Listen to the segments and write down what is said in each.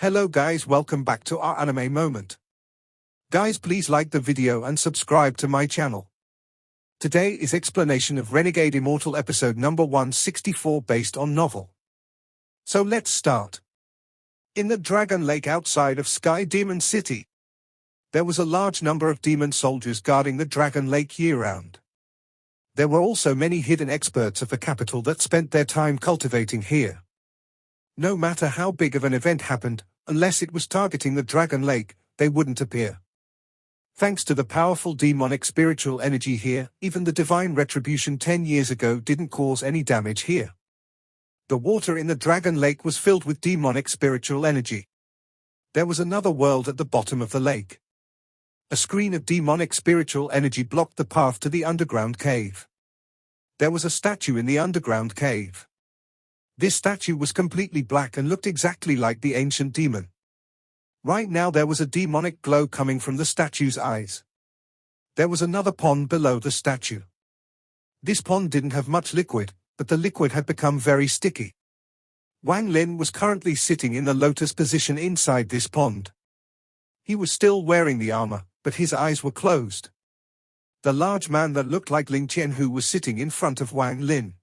Hello guys, welcome back to our anime moment. Guys, please like the video and subscribe to my channel. Today is explanation of Renegade Immortal episode number 164 based on novel. So let's start. In the Dragon Lake outside of Sky Demon City, there was a large number of demon soldiers guarding the Dragon Lake year-round. There were also many hidden experts of the capital that spent their time cultivating here. No matter how big of an event happened, unless it was targeting the Dragon Lake, they wouldn't appear. Thanks to the powerful demonic spiritual energy here, even the divine retribution 10 years ago didn't cause any damage here. The water in the Dragon Lake was filled with demonic spiritual energy. There was another world at the bottom of the lake. A screen of demonic spiritual energy blocked the path to the underground cave. There was a statue in the underground cave. This statue was completely black and looked exactly like the ancient demon. Right now there was a demonic glow coming from the statue's eyes. There was another pond below the statue. This pond didn't have much liquid, but the liquid had become very sticky. Wang Lin was currently sitting in the lotus position inside this pond. He was still wearing the armor, but his eyes were closed. The large man that looked like Ling Qianhu was sitting in front of Wang Lin.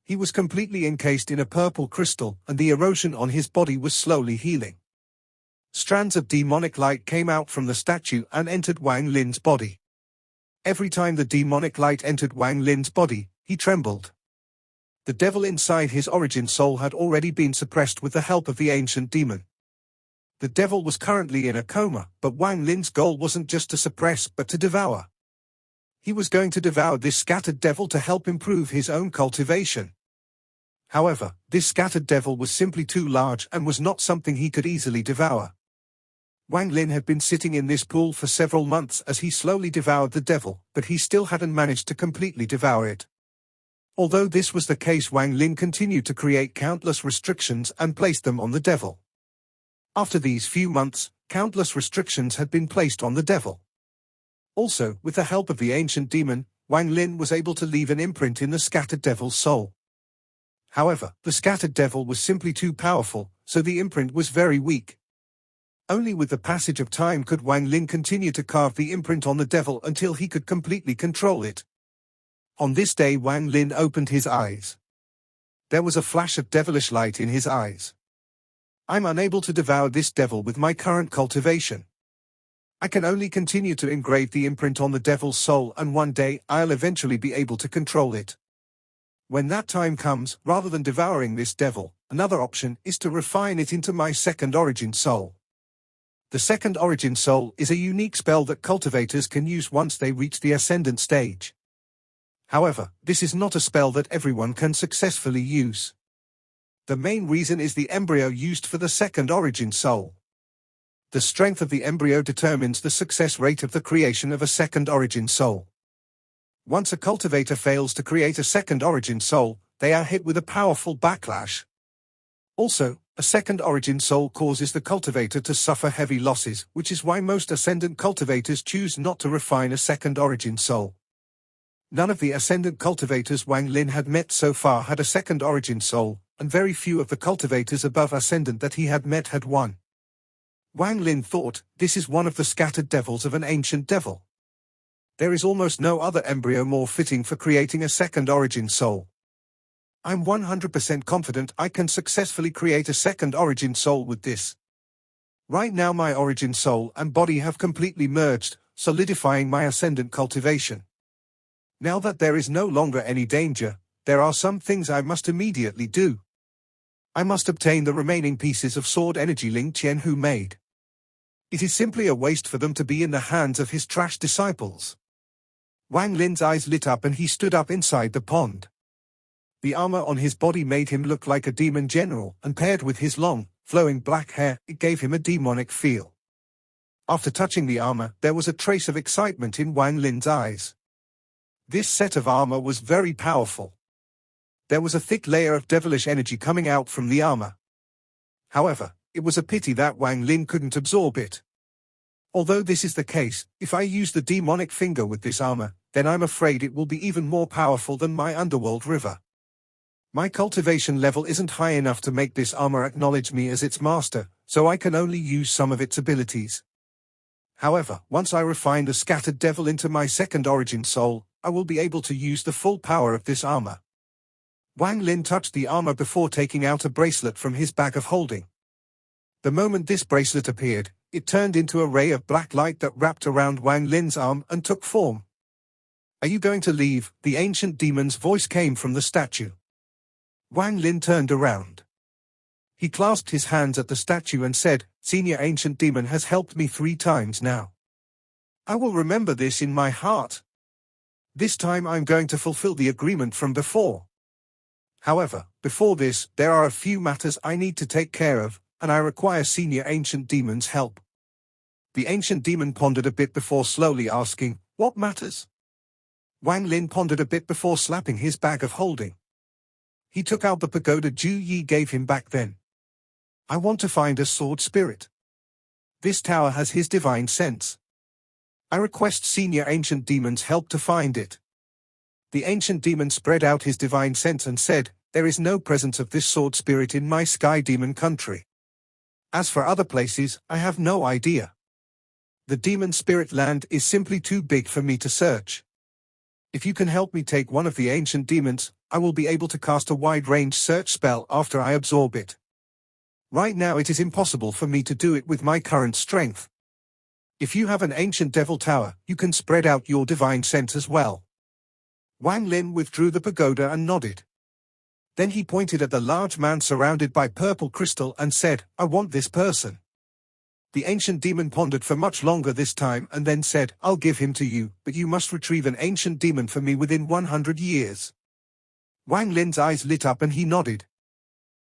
He was completely encased in a purple crystal, and the erosion on his body was slowly healing. Strands of demonic light came out from the statue and entered Wang Lin's body. Every time the demonic light entered Wang Lin's body, he trembled. The devil inside his origin soul had already been suppressed with the help of the ancient demon. The devil was currently in a coma, but Wang Lin's goal wasn't just to suppress but to devour. He was going to devour this scattered devil to help improve his own cultivation. However, this scattered devil was simply too large and was not something he could easily devour. Wang Lin had been sitting in this pool for several months as he slowly devoured the devil, but he still hadn't managed to completely devour it. Although this was the case, Wang Lin continued to create countless restrictions and placed them on the devil. After these few months, countless restrictions had been placed on the devil. Also, with the help of the ancient demon, Wang Lin was able to leave an imprint in the scattered devil's soul. However, the scattered devil was simply too powerful, so the imprint was very weak. Only with the passage of time could Wang Lin continue to carve the imprint on the devil until he could completely control it. On this day, Wang Lin opened his eyes. There was a flash of devilish light in his eyes. I'm unable to devour this devil with my current cultivation. I can only continue to engrave the imprint on the devil's soul, and one day I'll eventually be able to control it. When that time comes, rather than devouring this devil, another option is to refine it into my second origin soul. The second origin soul is a unique spell that cultivators can use once they reach the ascendant stage. However, this is not a spell that everyone can successfully use. The main reason is the embryo used for the second origin soul. The strength of the embryo determines the success rate of the creation of a second origin soul. Once a cultivator fails to create a second origin soul, they are hit with a powerful backlash. Also, a second origin soul causes the cultivator to suffer heavy losses, which is why most ascendant cultivators choose not to refine a second origin soul. None of the ascendant cultivators Wang Lin had met so far had a second origin soul, and very few of the cultivators above ascendant that he had met had one. Wang Lin thought, this is one of the scattered devils of an ancient devil. There is almost no other embryo more fitting for creating a second origin soul. I'm 100% confident I can successfully create a second origin soul with this. Right now my origin soul and body have completely merged, solidifying my ascendant cultivation. Now that there is no longer any danger, there are some things I must immediately do. I must obtain the remaining pieces of sword energy Ling Qianhu made. It is simply a waste for them to be in the hands of his trash disciples. Wang Lin's eyes lit up and he stood up inside the pond. The armor on his body made him look like a demon general, and paired with his long, flowing black hair, it gave him a demonic feel. After touching the armor, there was a trace of excitement in Wang Lin's eyes. This set of armor was very powerful. There was a thick layer of devilish energy coming out from the armor. However, it was a pity that Wang Lin couldn't absorb it. Although this is the case, if I use the demonic finger with this armor, then I'm afraid it will be even more powerful than my underworld river. My cultivation level isn't high enough to make this armor acknowledge me as its master, so I can only use some of its abilities. However, once I refine the scattered devil into my second origin soul, I will be able to use the full power of this armor. Wang Lin touched the armor before taking out a bracelet from his bag of holding. The moment this bracelet appeared, it turned into a ray of black light that wrapped around Wang Lin's arm and took form. "Are you going to leave?" The ancient demon's voice came from the statue. Wang Lin turned around. He clasped his hands at the statue and said, "Senior Ancient Demon has helped me 3 times now. I will remember this in my heart. This time I'm going to fulfill the agreement from before. However, before this, there are a few matters I need to take care of, and I require Senior Ancient Demon's help." The ancient demon pondered a bit before slowly asking, "What matters?" Wang Lin pondered a bit before slapping his bag of holding. He took out the pagoda Ju Yi gave him back then. "I want to find a sword spirit. This tower has his divine sense. I request Senior Ancient Demon's help to find it." The ancient demon spread out his divine sense and said, "There is no presence of this sword spirit in my sky demon country. As for other places, I have no idea. The demon spirit land is simply too big for me to search. If you can help me take one of the ancient demons, I will be able to cast a wide-range search spell after I absorb it. Right now it is impossible for me to do it with my current strength. If you have an ancient devil tower, you can spread out your divine sense as well." Wang Lin withdrew the pagoda and nodded. Then he pointed at the large man surrounded by purple crystal and said, "I want this person." The ancient demon pondered for much longer this time and then said, "I'll give him to you, but you must retrieve an ancient demon for me within 100 years. Wang Lin's eyes lit up and he nodded.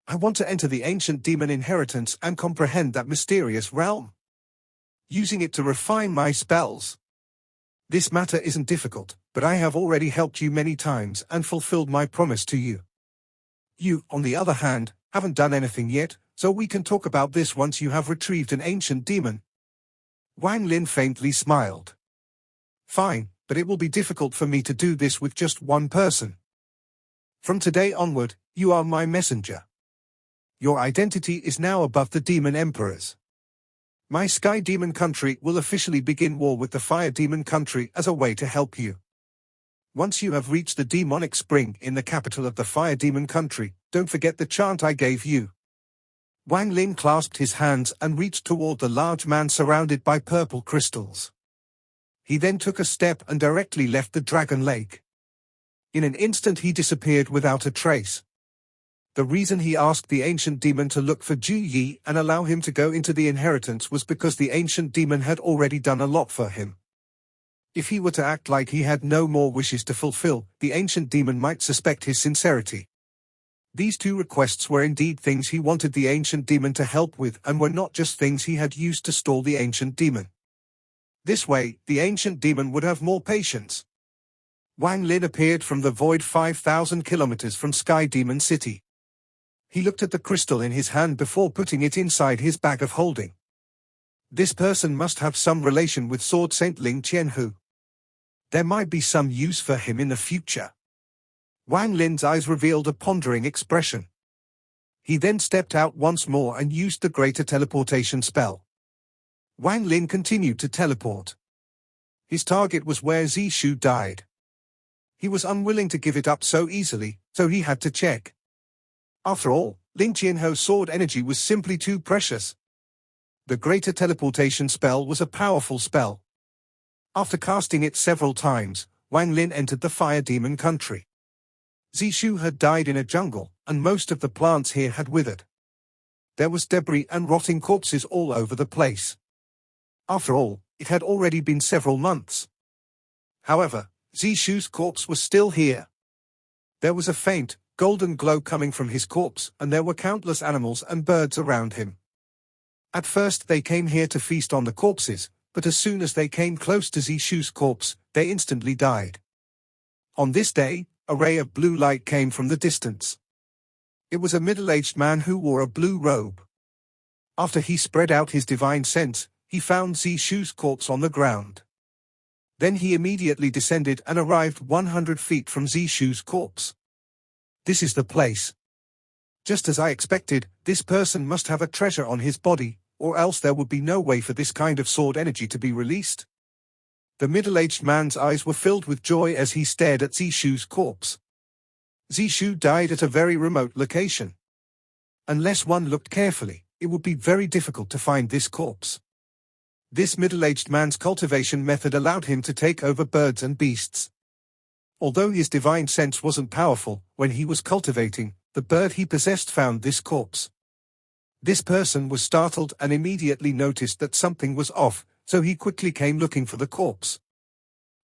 "I want to enter the ancient demon inheritance and comprehend that mysterious realm, using it to refine my spells. This matter isn't difficult, but I have already helped you many times and fulfilled my promise to you. You, on the other hand, haven't done anything yet, so we can talk about this once you have retrieved an ancient demon." Wang Lin faintly smiled. "Fine, but it will be difficult for me to do this with just one person. From today onward, you are my messenger. Your identity is now above the demon emperors. My sky demon country will officially begin war with the fire demon country as a way to help you. Once you have reached the demonic spring in the capital of the fire demon country, don't forget the chant I gave you." Wang Lin clasped his hands and reached toward the large man surrounded by purple crystals. He then took a step and directly left the Dragon Lake. In an instant he disappeared without a trace. The reason he asked the ancient demon to look for Ju Yi and allow him to go into the inheritance was because the ancient demon had already done a lot for him. If he were to act like he had no more wishes to fulfill, the ancient demon might suspect his sincerity. These 2 requests were indeed things he wanted the ancient demon to help with and were not just things he had used to stall the ancient demon. This way, the ancient demon would have more patience. Wang Lin appeared from the void 5,000 kilometers from Sky Demon City. He looked at the crystal in his hand before putting it inside his bag of holding. This person must have some relation with Sword Saint Ling Qianhu. There might be some use for him in the future. Wang Lin's eyes revealed a pondering expression. He then stepped out once more and used the greater teleportation spell. Wang Lin continued to teleport. His target was where Zishu died. He was unwilling to give it up so easily, so he had to check. After all, Ling Qianhu's sword energy was simply too precious. The greater teleportation spell was a powerful spell. After casting it several times, Wang Lin entered the fire demon country. Zishu had died in a jungle, and most of the plants here had withered. There was debris and rotting corpses all over the place. After all, it had already been several months. However, Zishu's corpse was still here. There was a faint, golden glow coming from his corpse, and there were countless animals and birds around him. At first they came here to feast on the corpses, but as soon as they came close to Zishu's corpse, they instantly died. On this day, a ray of blue light came from the distance. It was a middle-aged man who wore a blue robe. After he spread out his divine sense, he found Zishu's corpse on the ground. Then he immediately descended and arrived 100 feet from Zishu's corpse. "This is the place. Just as I expected, this person must have a treasure on his body, or else there would be no way for this kind of sword energy to be released. The middle-aged man's eyes were filled with joy as he stared at Zishu's corpse. Zishu died at a very remote location. Unless one looked carefully, it would be very difficult to find this corpse. This middle-aged man's cultivation method allowed him to take over birds and beasts. Although his divine sense wasn't powerful, when he was cultivating, the bird he possessed found this corpse. This person was startled and immediately noticed that something was off, so he quickly came looking for the corpse.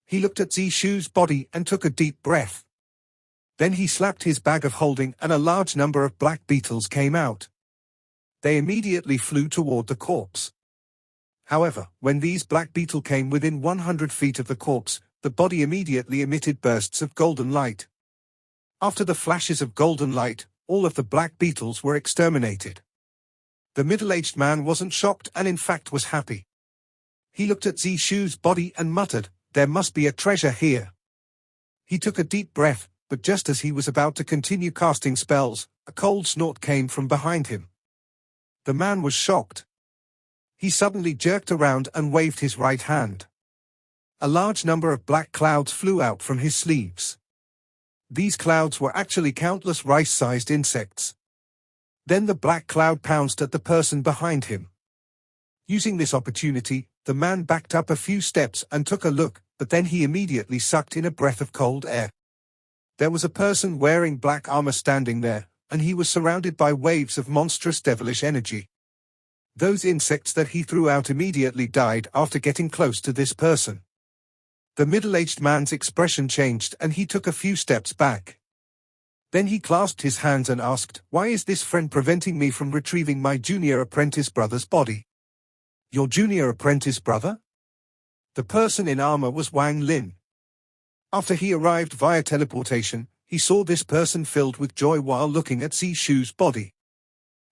He looked at Zishu's body and took a deep breath. Then he slapped his bag of holding and a large number of black beetles came out. They immediately flew toward the corpse. However, when these black beetle came within 100 feet of the corpse, the body immediately emitted bursts of golden light. After the flashes of golden light, all of the black beetles were exterminated. The middle-aged man wasn't shocked and in fact was happy. He looked at Zishu's body and muttered, "There must be a treasure here." He took a deep breath, but just as he was about to continue casting spells, a cold snort came from behind him. The man was shocked. He suddenly jerked around and waved his right hand. A large number of black clouds flew out from his sleeves. These clouds were actually countless rice-sized insects. Then the black cloud pounced at the person behind him. Using this opportunity, the man backed up a few steps and took a look, but then he immediately sucked in a breath of cold air. There was a person wearing black armor standing there, and he was surrounded by waves of monstrous devilish energy. Those insects that he threw out immediately died after getting close to this person. The middle-aged man's expression changed and he took a few steps back. Then he clasped his hands and asked, "Why is this friend preventing me from retrieving my junior apprentice brother's body?" "Your junior apprentice brother?" The person in armor was Wang Lin. After he arrived via teleportation, he saw this person filled with joy while looking at Zishu's body.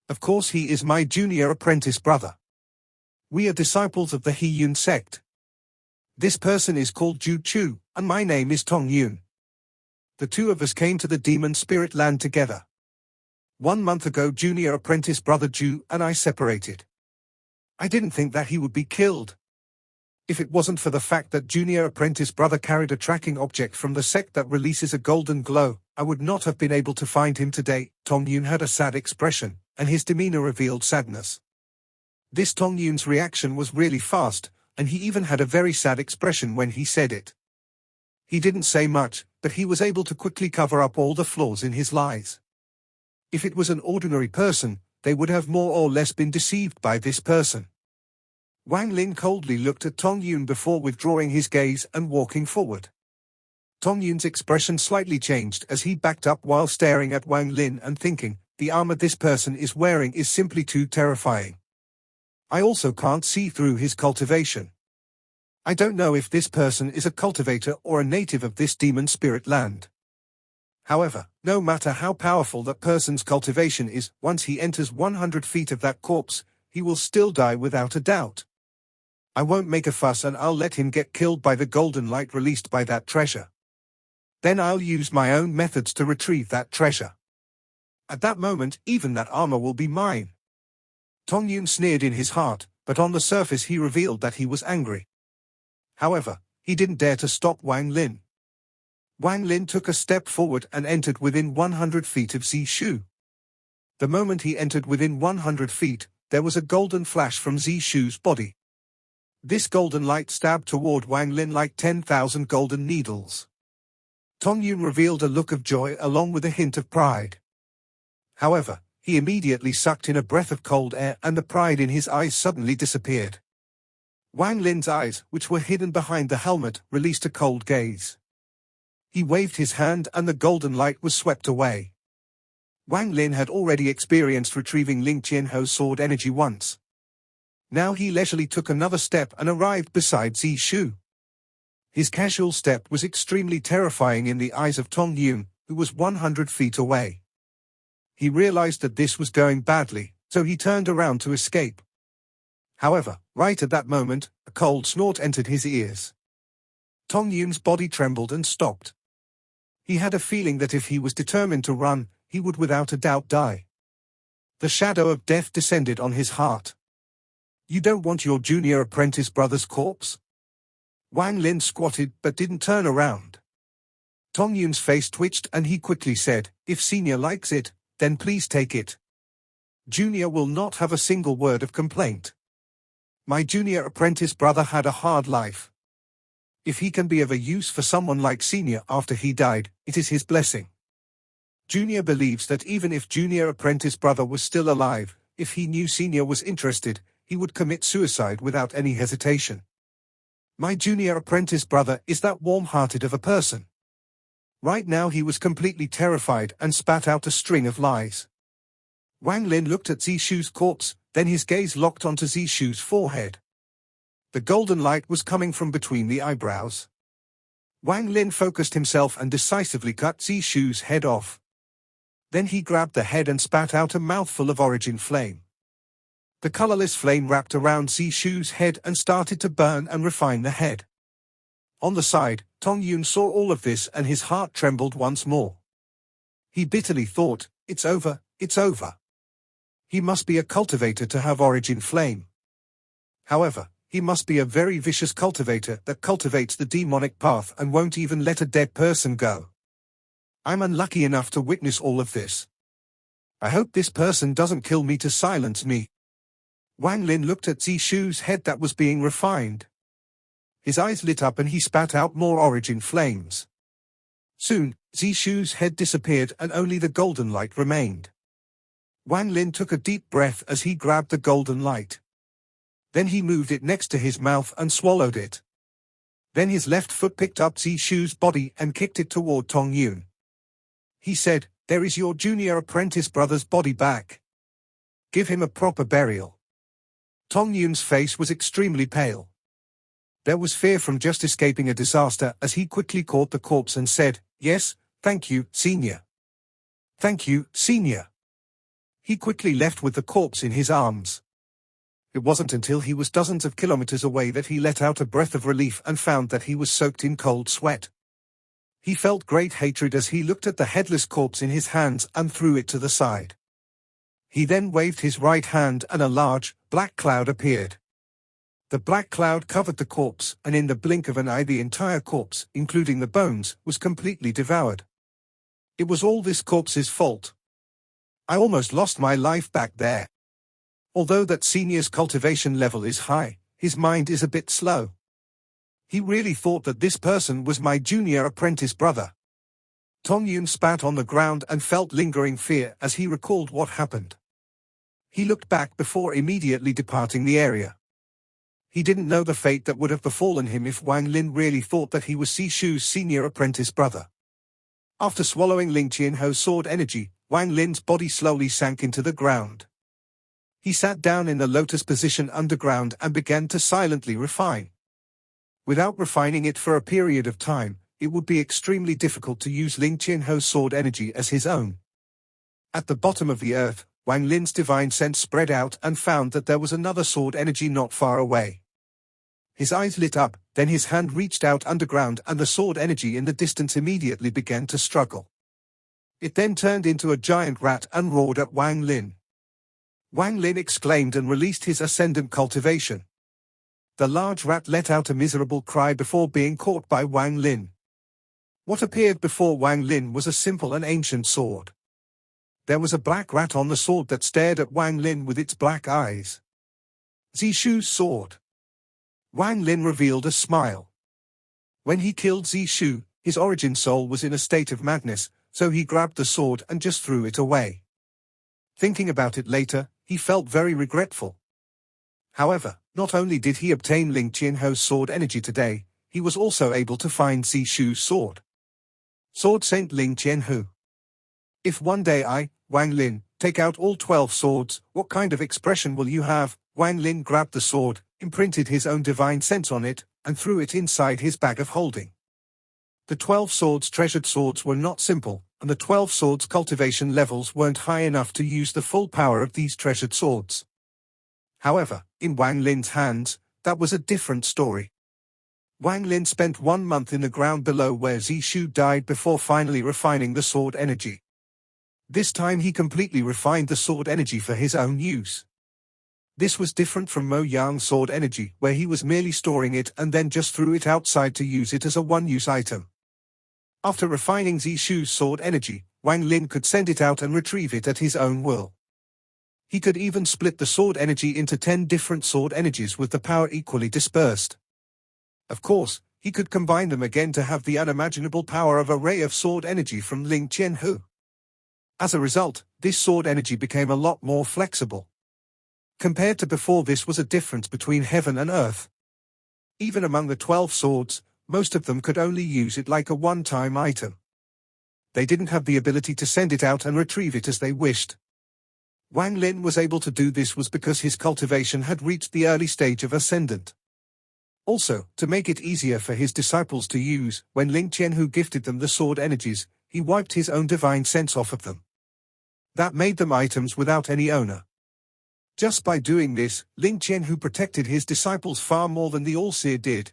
"Of course he is my junior apprentice brother. We are disciples of the He-Yun sect. This person is called Ju Chu, and my name is Tong Yun. The two of us came to the demon spirit land together. 1 month ago junior apprentice brother Ju and I separated. I didn't think that he would be killed. If it wasn't for the fact that junior apprentice brother carried a tracking object from the sect that releases a golden glow, I would not have been able to find him today." Tong Yun had a sad expression, and his demeanor revealed sadness. This Tong Yun's reaction was really fast, and he even had a very sad expression when he said it. He didn't say much, but he was able to quickly cover up all the flaws in his lies. If it was an ordinary person, they would have more or less been deceived by this person. Wang Lin coldly looked at Tong Yun before withdrawing his gaze and walking forward. Tong Yun's expression slightly changed as he backed up while staring at Wang Lin and thinking, the armor this person is wearing is simply too terrifying. I also can't see through his cultivation. I don't know if this person is a cultivator or a native of this demon spirit land. However, no matter how powerful that person's cultivation is, once he enters 100 feet of that corpse, he will still die without a doubt. I won't make a fuss and I'll let him get killed by the golden light released by that treasure. Then I'll use my own methods to retrieve that treasure. At that moment, even that armor will be mine. Tong Yun sneered in his heart, but on the surface he revealed that he was angry. However, he didn't dare to stop Wang Lin. Wang Lin took a step forward and entered within 100 feet of Zishu. The moment he entered within 100 feet, there was a golden flash from Zishu's body. This golden light stabbed toward Wang Lin like 10,000 golden needles. Tong Yun revealed a look of joy along with a hint of pride. However, he immediately sucked in a breath of cold air and the pride in his eyes suddenly disappeared. Wang Lin's eyes, which were hidden behind the helmet, released a cold gaze. He waved his hand and the golden light was swept away. Wang Lin had already experienced retrieving Ling Qianho's sword energy once. Now he leisurely took another step and arrived beside Zishu. His casual step was extremely terrifying in the eyes of Tong Yun, who was 100 feet away. He realized that this was going badly, so he turned around to escape. However, right at that moment, a cold snort entered his ears. Tong Yun's body trembled and stopped. He had a feeling that if he was determined to run, he would without a doubt die. The shadow of death descended on his heart. You don't want your junior apprentice brother's corpse? Wang Lin squatted but didn't turn around. Tong Yun's face twitched and he quickly said, if senior likes it, then please take it. Junior will not have a single word of complaint. My junior apprentice brother had a hard life. If he can be of a use for someone like senior after he died, it is his blessing. Junior believes that even if junior apprentice brother was still alive, if he knew senior was interested, he would commit suicide without any hesitation. My junior apprentice brother is that warm-hearted of a person. Right now he was completely terrified and spat out a string of lies. Wang Lin looked at Zishu's corpse, then his gaze locked onto Zishu's forehead. The golden light was coming from between the eyebrows. Wang Lin focused himself and decisively cut Zishu's head off. Then he grabbed the head and spat out a mouthful of origin flame. The colorless flame wrapped around Zishu's head and started to burn and refine the head. On the side, Tong Yun saw all of this and his heart trembled once more. He bitterly thought, it's over, it's over. He must be a cultivator to have origin flame. However, he must be a very vicious cultivator that cultivates the demonic path and won't even let a dead person go. I'm unlucky enough to witness all of this. I hope this person doesn't kill me to silence me. Wang Lin looked at Zishu's head that was being refined. His eyes lit up and he spat out more origin flames. Soon, Zishu's head disappeared and only the golden light remained. Wang Lin took a deep breath as he grabbed the golden light. Then he moved it next to his mouth and swallowed it. Then his left foot picked up Zishu's body and kicked it toward Tong Yun. He said, there is your junior apprentice brother's body back. Give him a proper burial. Tong Yun's face was extremely pale. There was fear from just escaping a disaster as he quickly caught the corpse and said, yes, thank you, senior. Thank you, senior. He quickly left with the corpse in his arms. It wasn't until he was dozens of kilometers away that he let out a breath of relief and found that he was soaked in cold sweat. He felt great hatred as he looked at the headless corpse in his hands and threw it to the side. He then waved his right hand and a large, black cloud appeared. The black cloud covered the corpse, and in the blink of an eye the entire corpse, including the bones, was completely devoured. It was all this corpse's fault. I almost lost my life back there. Although that senior's cultivation level is high, his mind is a bit slow. He really thought that this person was my junior apprentice brother. Tong Yun spat on the ground and felt lingering fear as he recalled what happened. He looked back before immediately departing the area. He didn't know the fate that would have befallen him if Wang Lin really thought that he was Zishu's senior apprentice brother. After swallowing Ling Qianho's sword energy, Wang Lin's body slowly sank into the ground. He sat down in the lotus position underground and began to silently refine. Without refining it for a period of time, it would be extremely difficult to use Ling Qianho's sword energy as his own. At the bottom of the earth, Wang Lin's divine sense spread out and found that there was another sword energy not far away. His eyes lit up, then his hand reached out underground and the sword energy in the distance immediately began to struggle. It then turned into a giant rat and roared at Wang Lin. Wang Lin exclaimed and released his ascendant cultivation. The large rat let out a miserable cry before being caught by Wang Lin. What appeared before Wang Lin was a simple and ancient sword. There was a black rat on the sword that stared at Wang Lin with its black eyes. Zishu's sword. Wang Lin revealed a smile. When he killed Zishu, his origin soul was in a state of madness, so he grabbed the sword and just threw it away. Thinking about it later, he felt very regretful. However, not only did he obtain Ling Qianho's sword energy today, he was also able to find Zishu's sword. Sword Saint Ling Qianho. If one day I, Wang Lin, take out all 12 swords, what kind of expression will you have? Wang Lin grabbed the sword, imprinted his own divine sense on it, and threw it inside his bag of holding. The 12 swords treasured swords were not simple, and the 12 swords cultivation levels weren't high enough to use the full power of these treasured swords. However, in Wang Lin's hands, that was a different story. Wang Lin spent 1 month in the ground below where Zishu died before finally refining the sword energy. This time he completely refined the sword energy for his own use. This was different from Mo Yang's sword energy, where he was merely storing it and then just threw it outside to use it as a one-use item. After refining Zishu's sword energy, Wang Lin could send it out and retrieve it at his own will. He could even split the sword energy into 10 different sword energies with the power equally dispersed. Of course, he could combine them again to have the unimaginable power of a ray of sword energy from Ling Qianhu. As a result, this sword energy became a lot more flexible. Compared to before, this was a difference between heaven and earth. Even among the 12 swords, most of them could only use it like a one-time item. They didn't have the ability to send it out and retrieve it as they wished. Wang Lin was able to do this was because his cultivation had reached the early stage of ascendant. Also, to make it easier for his disciples to use, when Ling Qianhu gifted them the sword energies, he wiped his own divine sense off of them. That made them items without any owner. Just by doing this, Ling Qianhu protected his disciples far more than the All-Seer did.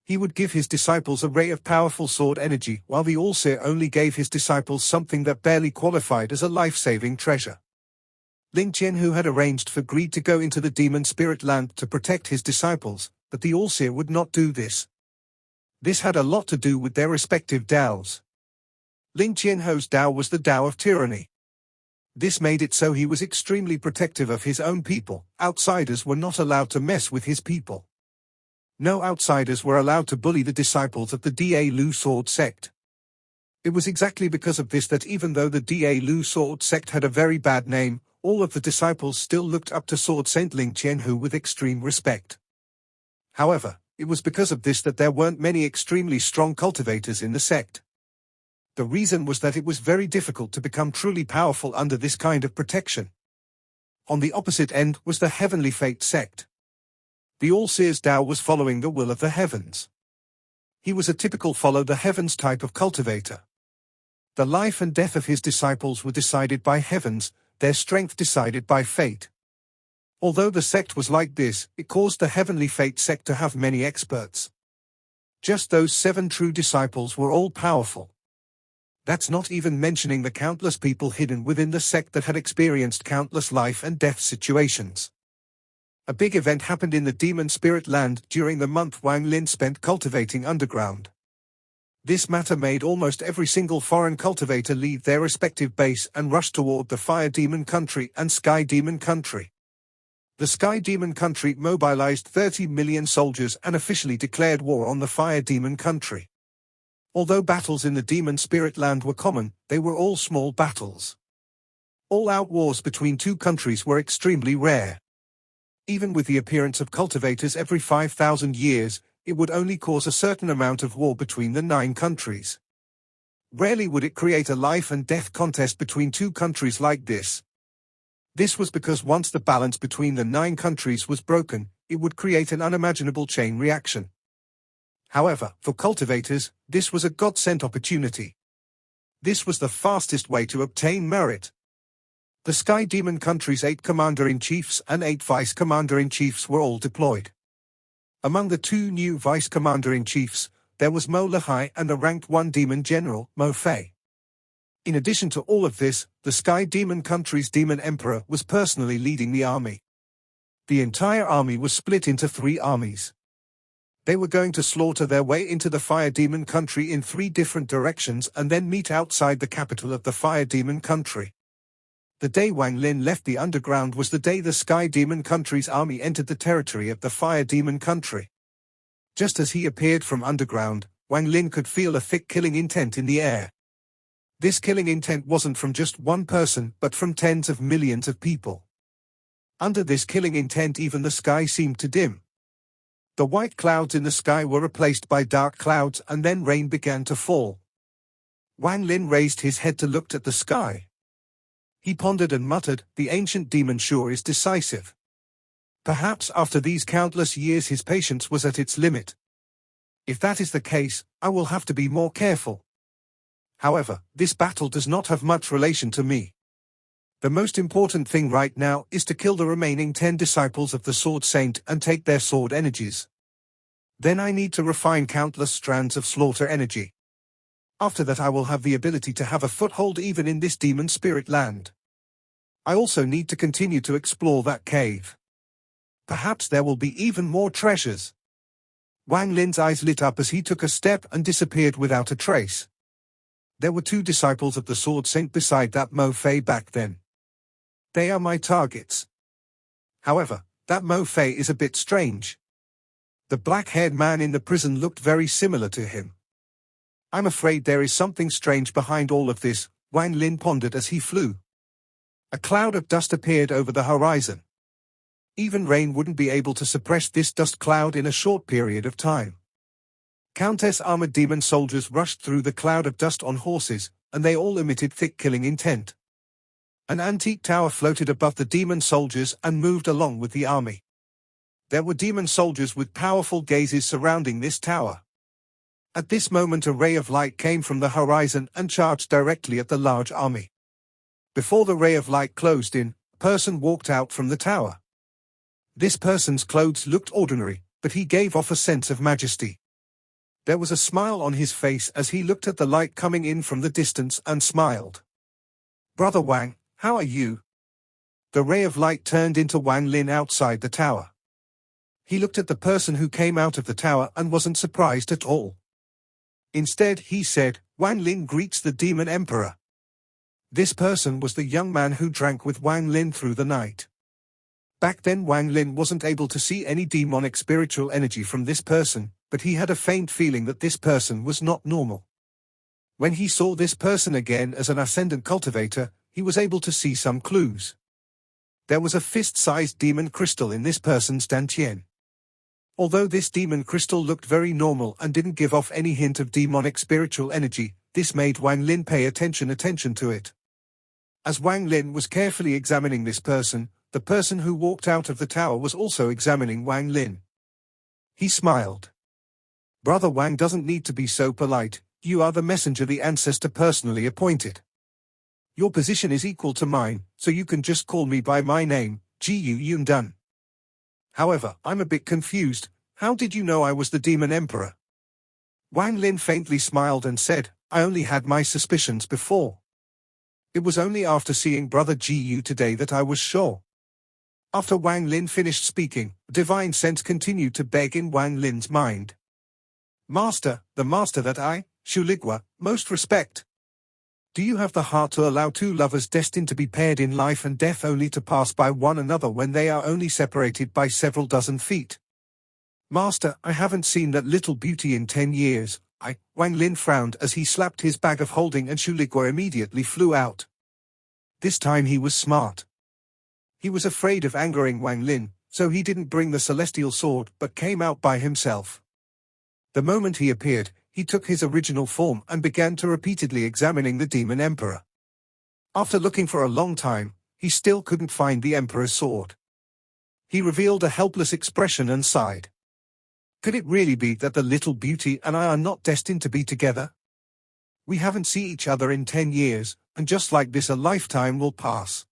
He would give his disciples a ray of powerful sword energy, while the All-Seer only gave his disciples something that barely qualified as a life-saving treasure. Ling Qianhu had arranged for Greed to go into the demon spirit land to protect his disciples, but the All-Seer would not do this. This had a lot to do with their respective Daos. Ling Qianhu's Dao was the Dao of tyranny. This made it so he was extremely protective of his own people. Outsiders were not allowed to mess with his people. No outsiders were allowed to bully the disciples of the Da Lu sword sect. It was exactly because of this that even though the Da Lu sword sect had a very bad name, all of the disciples still looked up to Sword Saint Ling Qianhu with extreme respect. However, it was because of this that there weren't many extremely strong cultivators in the sect. The reason was that it was very difficult to become truly powerful under this kind of protection. On the opposite end was the Heavenly Fate sect. The All-Seer's Dao was following the will of the heavens. He was a typical follow the heavens type of cultivator. The life and death of his disciples were decided by heavens, their strength decided by fate. Although the sect was like this, it caused the Heavenly Fate sect to have many experts. Just those 7 true disciples were all powerful. That's not even mentioning the countless people hidden within the sect that had experienced countless life and death situations. A big event happened in the demon spirit land during the month Wang Lin spent cultivating underground. This matter made almost every single foreign cultivator leave their respective base and rush toward the Fire Demon Country and Sky Demon Country. The Sky Demon Country mobilized 30 million soldiers and officially declared war on the Fire Demon Country. Although battles in the demon spirit land were common, they were all small battles. All-out wars between two countries were extremely rare. Even with the appearance of cultivators every 5,000 years, it would only cause a certain amount of war between the 9 countries. Rarely would it create a life and death contest between two countries like this. This was because once the balance between the 9 countries was broken, it would create an unimaginable chain reaction. However, for cultivators, this was a God-sent opportunity. This was the fastest way to obtain merit. The Sky Demon Country's 8 Commander-in-Chiefs and 8 Vice-Commander-in-Chiefs were all deployed. Among the 2 new Vice-Commander-in-Chiefs, there was Mo Lehai and the ranked 1 Demon General, Mo Fei. In addition to all of this, the Sky Demon Country's Demon Emperor was personally leading the army. The entire army was split into 3 armies. They were going to slaughter their way into the Fire Demon Country in 3 different directions and then meet outside the capital of the Fire Demon Country. The day Wang Lin left the underground was the day the Sky Demon Country's army entered the territory of the Fire Demon Country. Just as he appeared from underground, Wang Lin could feel a thick killing intent in the air. This killing intent wasn't from just one person but from tens of millions of people. Under this killing intent even the sky seemed to dim. The white clouds in the sky were replaced by dark clouds and then rain began to fall. Wang Lin raised his head to look at the sky. He pondered and muttered, "The ancient demon sure is decisive." Perhaps after these countless years his patience was at its limit. If that is the case, I will have to be more careful. However, this battle does not have much relation to me. The most important thing right now is to kill the remaining 10 disciples of the Sword Saint and take their sword energies. Then I need to refine countless strands of slaughter energy. After that I will have the ability to have a foothold even in this demon spirit land. I also need to continue to explore that cave. Perhaps there will be even more treasures. Wang Lin's eyes lit up as he took a step and disappeared without a trace. There were 2 disciples of the Sword Saint beside that Mo Fei back then. They are my targets. However, that Mo Fei is a bit strange. The black-haired man in the prison looked very similar to him. I'm afraid there is something strange behind all of this, Wang Lin pondered as he flew. A cloud of dust appeared over the horizon. Even rain wouldn't be able to suppress this dust cloud in a short period of time. Countless armored demon soldiers rushed through the cloud of dust on horses, and they all emitted thick killing intent. An antique tower floated above the demon soldiers and moved along with the army. There were demon soldiers with powerful gazes surrounding this tower. At this moment a ray of light came from the horizon and charged directly at the large army. Before the ray of light closed in, a person walked out from the tower. This person's clothes looked ordinary, but he gave off a sense of majesty. There was a smile on his face as he looked at the light coming in from the distance and smiled. "Brother Wang, how are you?" The ray of light turned into Wang Lin outside the tower. He looked at the person who came out of the tower and wasn't surprised at all. Instead, he said, "Wang Lin greets the Demon Emperor." This person was the young man who drank with Wang Lin through the night. Back then Wang Lin wasn't able to see any demonic spiritual energy from this person, but he had a faint feeling that this person was not normal. When he saw this person again as an ascendant cultivator, he was able to see some clues. There was a fist-sized demon crystal in this person's dantian. Although this demon crystal looked very normal and didn't give off any hint of demonic spiritual energy, this made Wang Lin pay attention to it. As Wang Lin was carefully examining this person, the person who walked out of the tower was also examining Wang Lin. He smiled. "Brother Wang doesn't need to be so polite, you are the messenger the ancestor personally appointed. Your position is equal to mine, so you can just call me by my name, Jiu Yundan. However, I'm a bit confused, how did you know I was the Demon Emperor?" Wang Lin faintly smiled and said, "I only had my suspicions before. It was only after seeing Brother Jiu today that I was sure." After Wang Lin finished speaking, divine sense continued to beg in Wang Lin's mind. "Master, the master that I, Shuligwa, most respect. Do you have the heart to allow 2 lovers destined to be paired in life and death only to pass by one another when they are only separated by several dozen feet?" "Master, I haven't seen that little beauty in 10 years, Wang Lin frowned as he slapped his bag of holding and Shuligwa immediately flew out. This time he was smart. He was afraid of angering Wang Lin, so he didn't bring the celestial sword but came out by himself. The moment he appeared, he took his original form and began to repeatedly examining the Demon Emperor. After looking for a long time, he still couldn't find the Emperor's sword. He revealed a helpless expression and sighed. Could it really be that the little beauty and I are not destined to be together? We haven't seen each other in 10 years, and just like this a lifetime will pass.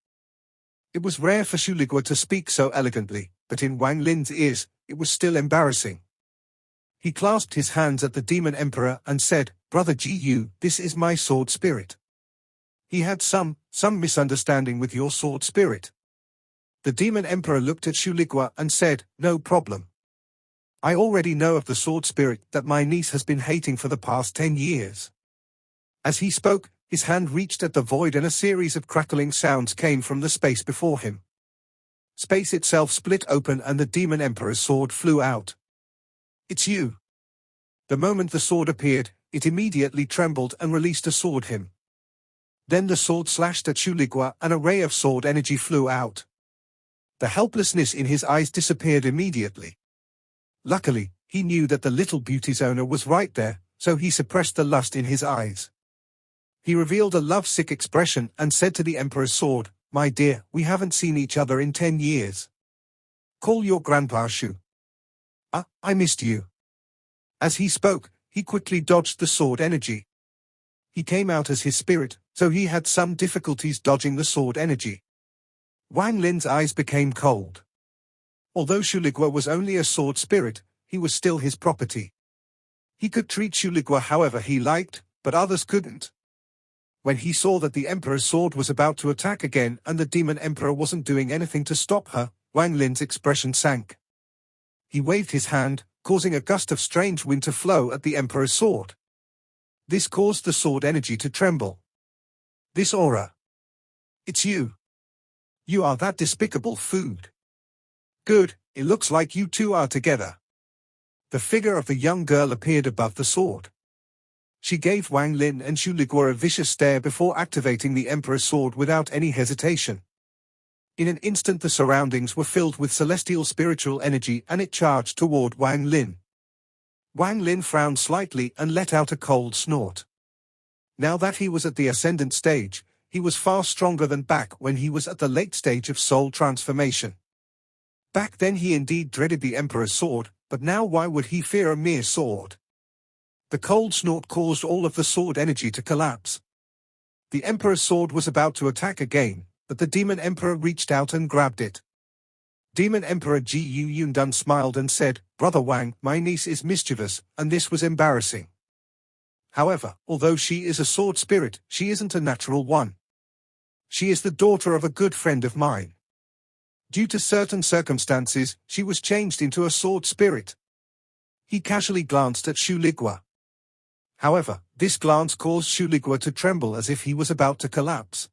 It was rare for Shuligwa to speak so elegantly, but in Wang Lin's ears, it was still embarrassing. He clasped his hands at the Demon Emperor and said, "Brother Jiu, this is my sword spirit. He had some misunderstanding with your sword spirit." The Demon Emperor looked at Shuligwa and said, "No problem. I already know of the sword spirit that my niece has been hating for the past 10 years. As he spoke, his hand reached at the void and a series of crackling sounds came from the space before him. Space itself split open and the Demon Emperor's sword flew out. "It's you." The moment the sword appeared, it immediately trembled and released a sword him. Then the sword slashed at Shuligwa and a ray of sword energy flew out. The helplessness in his eyes disappeared immediately. Luckily, he knew that the little beauty's owner was right there, so he suppressed the lust in his eyes. He revealed a love-sick expression and said to the Emperor's sword, "My dear, we haven't seen each other in 10 years. Call your grandpa Shu. I missed you." As he spoke, he quickly dodged the sword energy. He came out as his spirit, so he had some difficulties dodging the sword energy. Wang Lin's eyes became cold. Although Shuligwa was only a sword spirit, he was still his property. He could treat Shuligwa however he liked, but others couldn't. When he saw that the Emperor's sword was about to attack again and the Demon Emperor wasn't doing anything to stop her, Wang Lin's expression sank. He waved his hand, causing a gust of strange wind to flow at the Emperor's sword. This caused the sword energy to tremble. This aura. It's you. You are that despicable food. Good, it looks like you two are together. The figure of the young girl appeared above the sword. She gave Wang Lin and Xu Ligua a vicious stare before activating the Emperor's sword without any hesitation. In an instant the surroundings were filled with celestial spiritual energy and it charged toward Wang Lin. Wang Lin frowned slightly and let out a cold snort. Now that he was at the ascendant stage, he was far stronger than back when he was at the late stage of soul transformation. Back then he indeed dreaded the Emperor's sword, but now why would he fear a mere sword? The cold snort caused all of the sword energy to collapse. The Emperor's sword was about to attack again, but the Demon Emperor reached out and grabbed it. Demon Emperor Ji Yundun smiled and said, "Brother Wang, my niece is mischievous, and this was embarrassing. However, although she is a sword spirit, she isn't a natural one. She is the daughter of a good friend of mine. Due to certain circumstances, she was changed into a sword spirit." He casually glanced at Xu Ligua. However, this glance caused Xu Ligua to tremble as if he was about to collapse.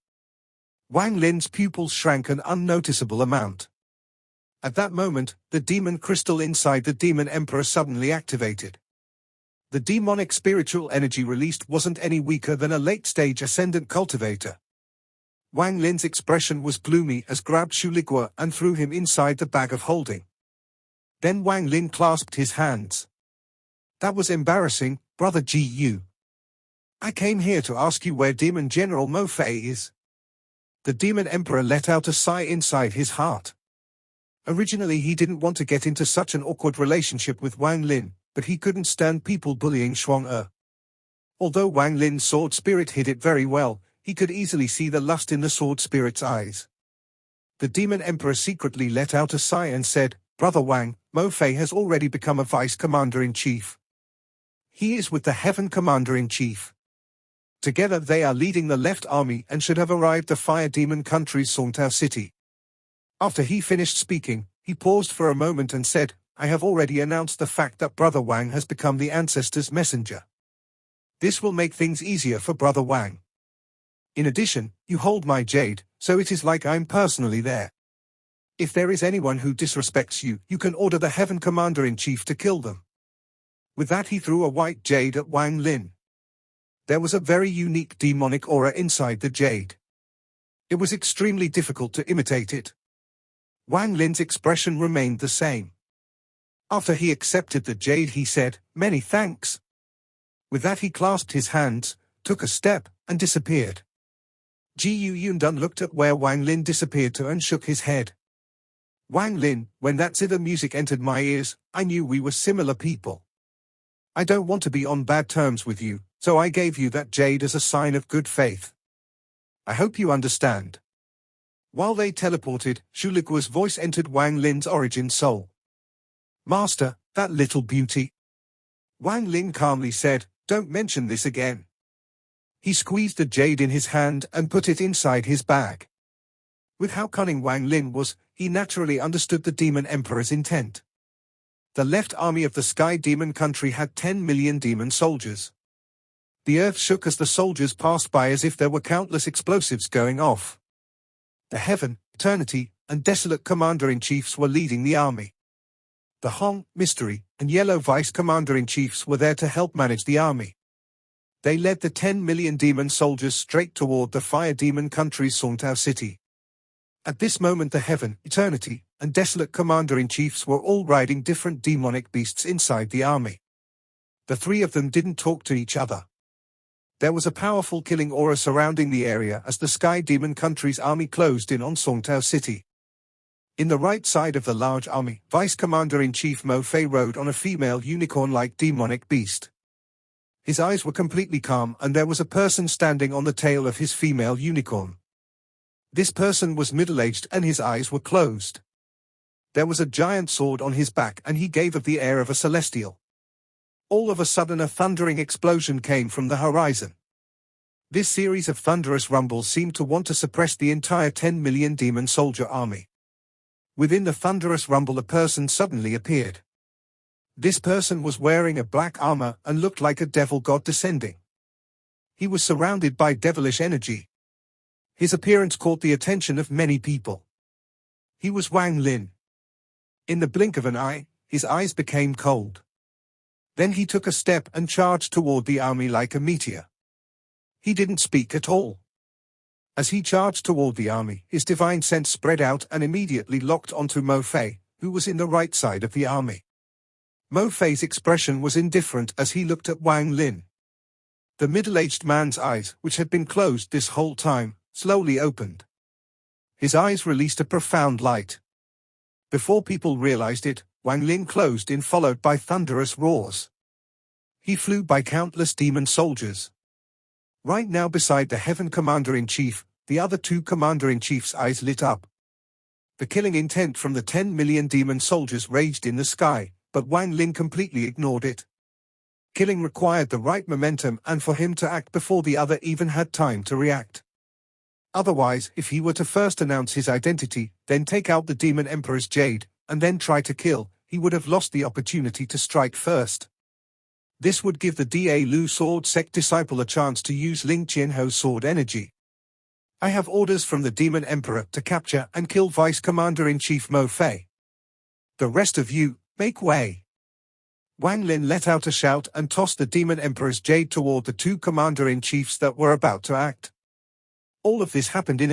Wang Lin's pupils shrank an unnoticeable amount. At that moment, the demon crystal inside the Demon Emperor suddenly activated. The demonic spiritual energy released wasn't any weaker than a late-stage ascendant cultivator. Wang Lin's expression was gloomy as grabbed Xu Ligua and threw him inside the bag of holding. Then Wang Lin clasped his hands. "That was embarrassing, Brother Ji Yu. I came here to ask you where Demon General Mo Fei is." The Demon Emperor let out a sigh inside his heart. Originally he didn't want to get into such an awkward relationship with Wang Lin, but he couldn't stand people bullying Shuang-Er. Although Wang Lin's sword spirit hid it very well, he could easily see the lust in the sword spirit's eyes. The Demon Emperor secretly let out a sigh and said, "Brother Wang, Mo Fei has already become a vice commander-in-chief. He is with the Heaven Commander-in-Chief. Together they are leading the left army and should have arrived the Fire Demon country's Songtao city." After he finished speaking, he paused for a moment and said, "I have already announced the fact that Brother Wang has become the ancestor's messenger. This will make things easier for Brother Wang. In addition, you hold my jade, so it is like I'm personally there. If there is anyone who disrespects you, you can order the Heaven Commander-in-Chief to kill them." With that he threw a white jade at Wang Lin. There was a very unique demonic aura inside the jade. It was extremely difficult to imitate it. Wang Lin's expression remained the same. After he accepted the jade he said, "Many thanks." With that he clasped his hands, took a step, and disappeared. Ji Yundun looked at where Wang Lin disappeared to and shook his head. "Wang Lin, when that zither music entered my ears, I knew we were similar people. I don't want to be on bad terms with you, so I gave you that jade as a sign of good faith. I hope you understand." While they teleported, Xu Ligua's voice entered Wang Lin's origin soul. "Master, that little beauty." Wang Lin calmly said, "Don't mention this again." He squeezed the jade in his hand and put it inside his bag. With how cunning Wang Lin was, he naturally understood the Demon Emperor's intent. The left army of the Sky Demon country had 10 million demon soldiers. The earth shook as the soldiers passed by as if there were countless explosives going off. The Heaven, Eternity, and Desolate Commander-in-Chiefs were leading the army. The Hong, Mystery, and Yellow Vice Commander-in-Chiefs were there to help manage the army. They led the 10 million demon soldiers straight toward the Fire Demon country's Songtao city. At this moment the Heaven, Eternity, and Desolate Commander-in-Chiefs were all riding different demonic beasts inside the army. The three of them didn't talk to each other. There was a powerful killing aura surrounding the area as the Sky Demon country's army closed in on Songtao city. In the right side of the large army, Vice Commander-in-Chief Mo Fei rode on a female unicorn-like demonic beast. His eyes were completely calm and there was a person standing on the tail of his female unicorn. This person was middle-aged and his eyes were closed. There was a giant sword on his back and he gave off the air of a celestial. All of a sudden a thundering explosion came from the horizon. This series of thunderous rumbles seemed to want to suppress the entire 10 million demon soldier army. Within the thunderous rumble a person suddenly appeared. This person was wearing a black armor and looked like a devil god descending. He was surrounded by devilish energy. His appearance caught the attention of many people. He was Wang Lin. In the blink of an eye, his eyes became cold. Then he took a step and charged toward the army like a meteor. He didn't speak at all. As he charged toward the army, his divine sense spread out and immediately locked onto Mo Fei, who was in the right side of the army. Mo Fei's expression was indifferent as he looked at Wang Lin. The middle-aged man's eyes, which had been closed this whole time, slowly opened. His eyes released a profound light. Before people realized it, Wang Lin closed in, followed by thunderous roars. He flew by countless demon soldiers. Right now beside the Heaven Commander-in-Chief, the other two Commander-in-Chief's eyes lit up. The killing intent from the 10 million demon soldiers raged in the sky, but Wang Lin completely ignored it. Killing required the right momentum and for him to act before the other even had time to react. Otherwise, if he were to first announce his identity, then take out the Demon Emperor's jade, and then try to kill, he would have lost the opportunity to strike first. This would give the Da Lu sword sect disciple a chance to use Ling Qianho's sword energy. I have orders from the Demon Emperor to capture and kill Vice Commander-in-Chief Mo Fei. The rest of you, make way. Wang Lin let out a shout and tossed the Demon Emperor's jade toward the two Commander-in-Chiefs that were about to act. All of this happened in